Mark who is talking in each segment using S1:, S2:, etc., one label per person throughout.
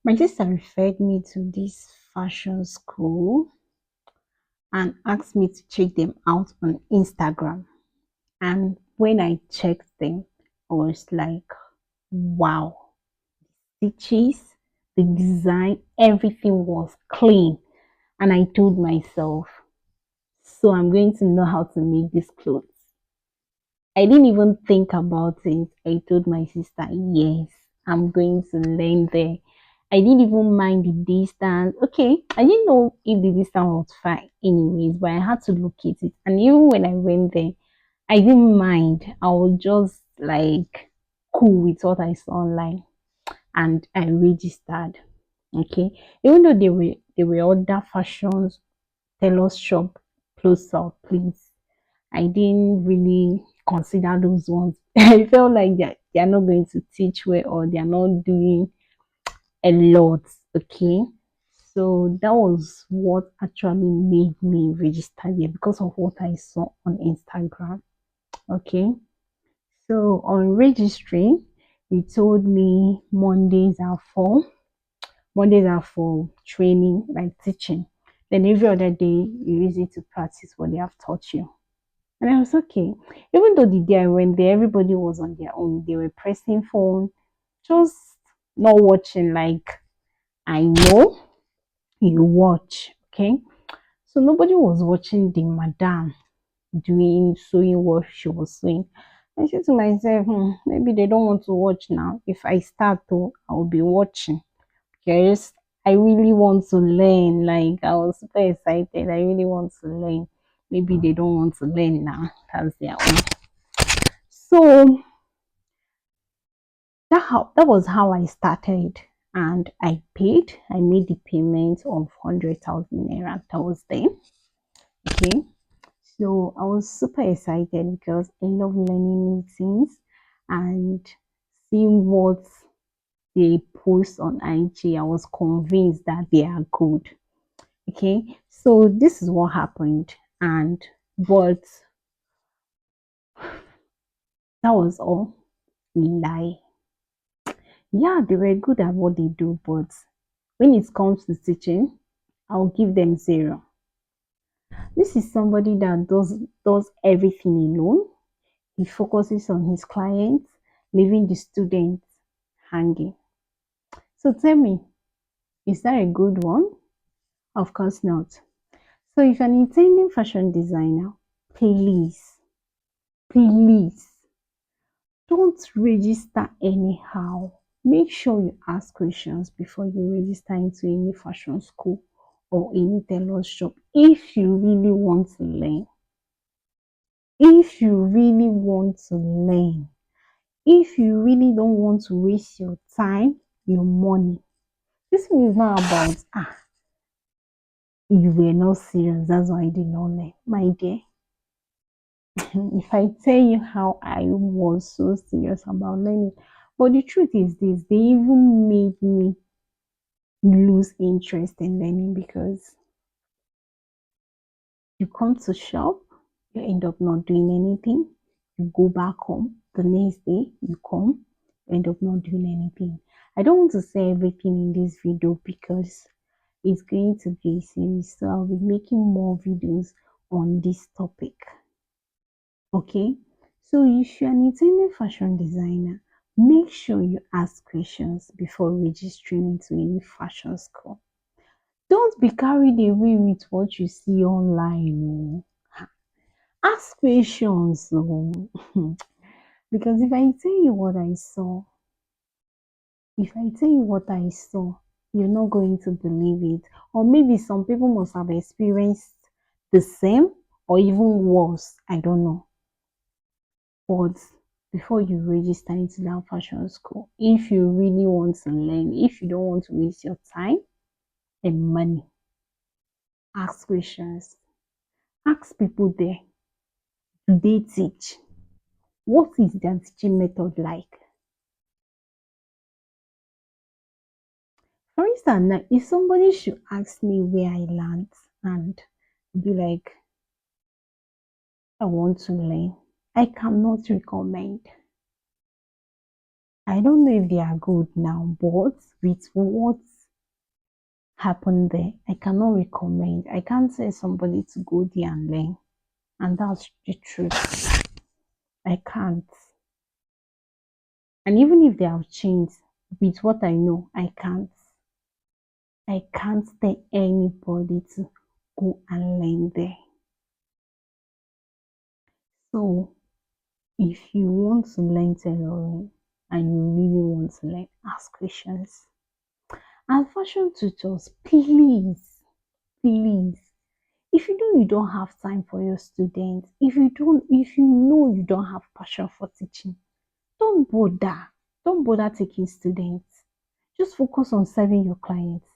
S1: My sister referred me to this fashion school and asked me to check them out on Instagram. And when I checked them, I was like, wow, stitches, the design, everything was clean. And I told myself, so I'm going to know how to make these clothes. I didn't even think about it. I told my sister, yes, I'm going to learn there. I didn't even mind the distance. Okay, I didn't know if the distance was far anyways, but I had to locate it. And even when I went there, I didn't mind. I was just like cool with what I saw online and I registered. Okay. Even though they were other fashions, tailor shop closer, please. I didn't really consider those ones. I felt like they're not going to teach well or they're not doing a lot. Okay. So that was what actually made me register here because of what I saw on Instagram. Okay. So on registering, he told me Mondays are for training, like teaching. Then every other day you use it to practice what they have taught you. And I was okay. Even though the day I went there, everybody was on their own. They were pressing phone, just not watching like I know you watch. Okay. So nobody was watching the madam doing sewing what she was sewing. I said to myself, maybe they don't want to watch now. If I start to, I'll be watching. Because I really want to learn. Like I was super excited. I really want to learn. Maybe they don't want to learn now. That's their own. So that was how I started. And I paid. I made the payment of 100,000 naira. That was then. Okay. So I was super excited because I love learning new things and seeing what they post on IG. I was convinced that they are good. Okay, so this is what happened, and but that was all lie. Yeah, they were good at what they do, but when it comes to teaching, I'll give them zero. This is somebody that does everything alone. He focuses on his clients, leaving the students hanging. So tell me, is that a good one? Of course not. So if you're an intending fashion designer, please, please don't register anyhow. Make sure you ask questions before you register into any fashion school or any tailor shop if you really want to learn. If you really want to learn, if you really don't want to waste your time, your money. This thing is not about you were not serious, that's why I did not learn. My dear, if I tell you how I was so serious about learning, but the truth is this, they even made me lose interest in learning because you come to shop, you end up not doing anything, you go back home, the next day you come, you end up not doing anything. I don't want to say everything in this video because it's going to be a series, so I'll be making more videos on this topic. Okay, so if you're an intended fashion designer, make sure you ask questions before registering into any fashion school. Don't be carried away with what you see online. Oh. Ask questions. Oh. Because if I tell you what I saw, you're not going to believe it. Or maybe some people must have experienced the same or even worse. I don't know. But before you register into that fashion school, if you really want to learn, if you don't want to waste your time and money, ask questions. Ask people there, do they teach? What is their teaching method like? For instance, now, if somebody should ask me where I learned and be like, I want to learn, I cannot recommend. I don't know if they are good now, but with what happen there. I cannot recommend. I can't tell somebody to go there and learn. And that's the truth. I can't. And even if they have changed with what I know, I can't. I can't tell anybody to go and learn there. So if you want to learn tailoring and you really want to learn, ask questions. And fashion tutors, please, please, if you know you don't have time for your students, if you know you don't have passion for teaching, don't bother. Don't bother taking students. Just focus on serving your clients.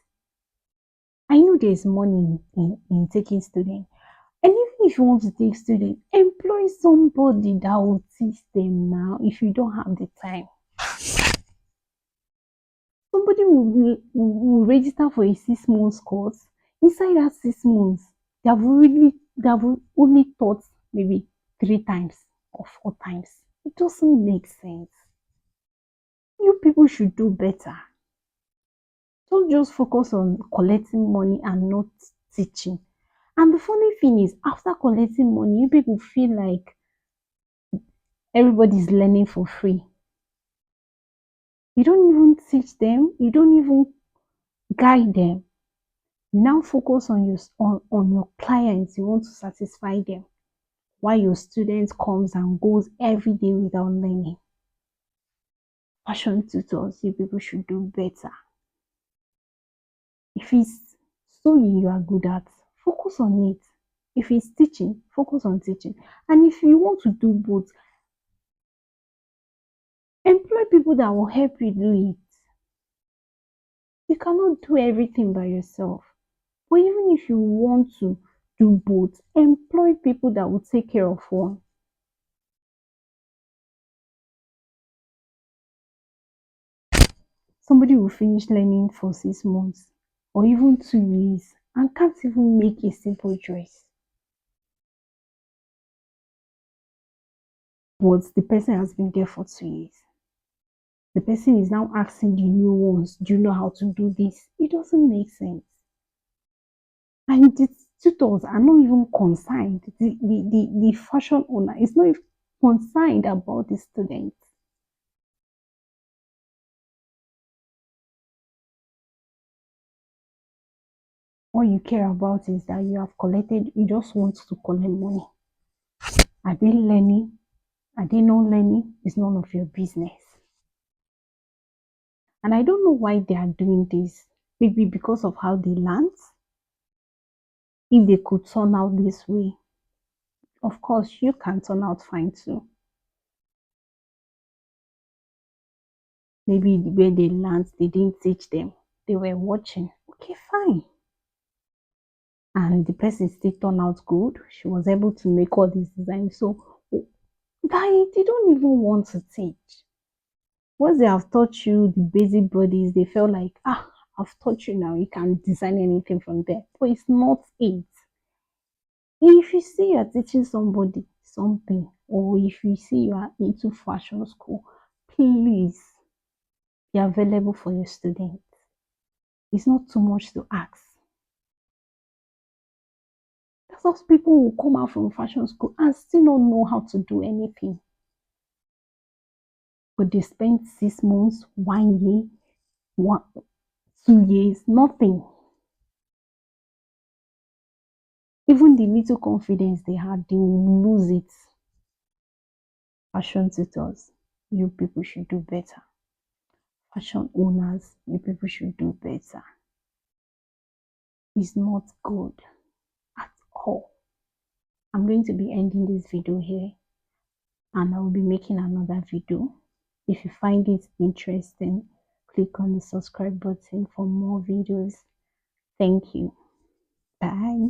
S1: I know there's money in taking students. And even if you want to take students, employ somebody that will teach them now if you don't have the time. Somebody will register for a 6 months course. Inside that 6 months, they have only taught maybe 3 times or 4 times. It doesn't make sense. You people should do better. Don't just focus on collecting money and not teaching. And the funny thing is, after collecting money, you people feel like everybody's learning for free. You don't even teach them, you don't even guide them. You now focus on your clients, you want to satisfy them, while your students comes and goes every day without learning. Fashion tutors, you people should do better. If it's sewing you are good at, focus on it. If it's teaching, focus on teaching. And if you want to do both, employ people that will help you do it. You cannot do everything by yourself. But even if you want to do both, employ people that will take care of one. Somebody will finish learning for 6 months or even 2 years and can't even make a simple choice. But the person has been there for 2 years. The person is now asking the new ones, do you know how to do this? It doesn't make sense. And the tutors are not even concerned. The fashion owner is not even concerned about the students. All you care about is that you have collected, you just want to collect money. Are they learning? Are they not learning? It's none of your business. And I don't know why they are doing this. Maybe because of how they learned. If they could turn out this way, of course, you can turn out fine too. Maybe the way they learned, they didn't teach them. They were watching. Okay, fine. And the person still turned out good. She was able to make all these designs. So, they don't even want to teach. Once they have taught you the basic bodies, they feel like, I've taught you now, you can design anything from there. But it's not it. If you see you're teaching somebody something, or if you see you are into fashion school, please be available for your students. It's not too much to ask. That's how people will come out from fashion school and still not know how to do anything. But they spent 6 months, 1 year, 2 years, nothing. Even the little confidence they had, they will lose it. Fashion tutors, you people should do better. Fashion owners, you people should do better. It's not good at all. I'm going to be ending this video here and I will be making another video. If you find it interesting, click on the subscribe button for more videos. Thank you. Bye.